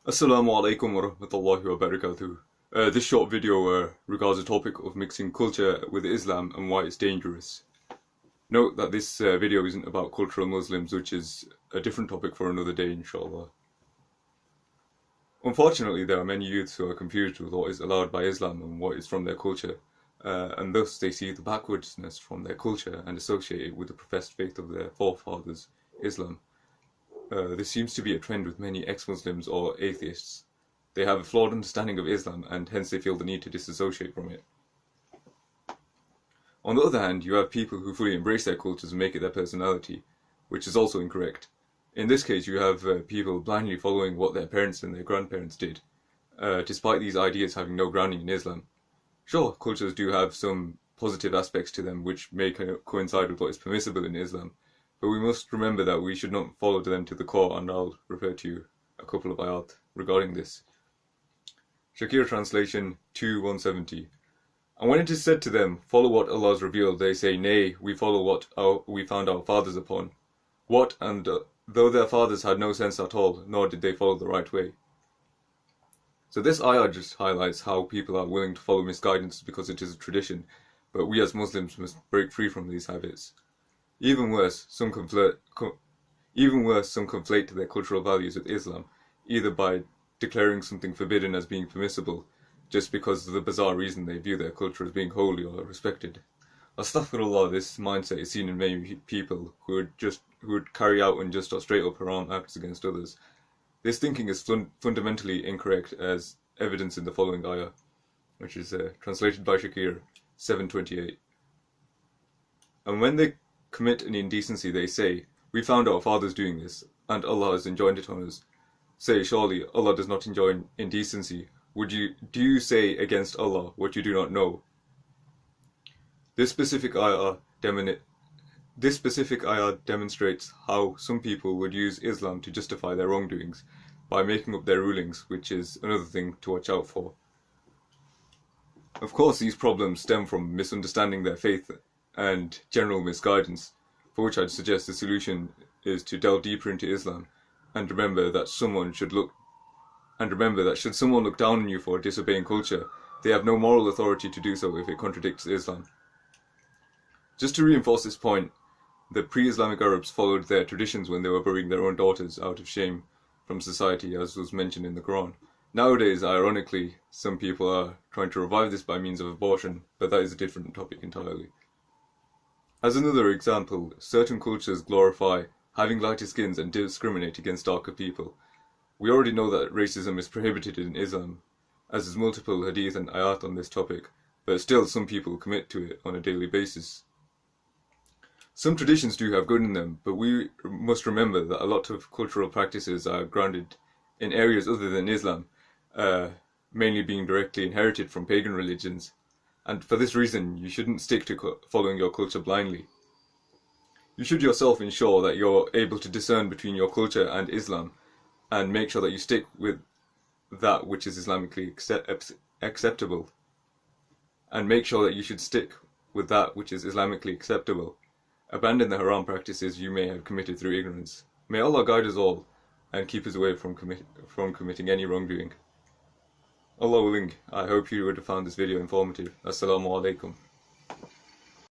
Assalamu alaikum wa rahmatullahi wa barakatuh. This short video regards the topic of mixing culture with Islam and why it's dangerous. Note that this video isn't about cultural Muslims, which is a different topic for another day, inshallah. Unfortunately, there are many youths who are confused with what is allowed by Islam and what is from their culture, and thus they see the backwardness from their culture and associate it with the professed faith of their forefathers, Islam. This seems to be a trend with many ex-Muslims or atheists. They have a flawed understanding of Islam and hence they feel the need to disassociate from it. On the other hand, you have people who fully embrace their cultures and make it their personality, which is also incorrect. In this case, you have people blindly following what their parents and their grandparents did, despite these ideas having no grounding in Islam. Sure, cultures do have some positive aspects to them which may coincide with what is permissible in Islam, but we must remember that we should not follow them to the core, and I'll refer to you a couple of ayat regarding this. Shakir translation 2:170. And when it is said to them, follow what Allah has revealed, they say, nay, we follow what we found our fathers upon. What, and though their fathers had no sense at all, nor did they follow the right way. So this ayah just highlights how people are willing to follow misguidance because it is a tradition, but we as Muslims must break free from these habits. Even worse, some conflate their cultural values with Islam, either by declaring something forbidden as being permissible, just because of the bizarre reason they view their culture as being holy or respected. Astaghfirullah, this mindset is seen in many people who would carry out unjust or straight up haram acts against others. This thinking is fundamentally incorrect, as evidence in the following ayah, which is translated by Shakir 7:28. And when they commit an indecency, they say, we found our fathers doing this, and Allah has enjoined it on us. Say, surely Allah does not enjoin indecency. Do you say against Allah what you do not know? This specific ayah demonstrates how some people would use Islam to justify their wrongdoings by making up their rulings, which is another thing to watch out for. Of course, these problems stem from misunderstanding their faith and general misguidance, for which I'd suggest the solution is to delve deeper into Islam and remember that should someone look down on you for disobeying culture, they have no moral authority to do so if it contradicts Islam. Just to reinforce this point, the pre-Islamic Arabs followed their traditions when they were burying their own daughters out of shame from society, as was mentioned in the Quran. Nowadays, ironically, some people are trying to revive this by means of abortion, but that is a different topic entirely. As another example, certain cultures glorify having lighter skins and discriminate against darker people. We already know that racism is prohibited in Islam, as is multiple hadith and ayat on this topic, but still some people commit to it on a daily basis. Some traditions do have good in them, but we must remember that a lot of cultural practices are grounded in areas other than Islam, mainly being directly inherited from pagan religions. And for this reason, you shouldn't stick to following your culture blindly. You should yourself ensure that you're able to discern between your culture and Islam, and make sure that you stick with that which is Islamically acceptable. And make sure that you should stick with that which is Islamically acceptable. Abandon the haram practices you may have committed through ignorance. May Allah guide us all and keep us away from committing any wrongdoing. Allah willing, I hope you would have found this video informative. Assalamu alaikum.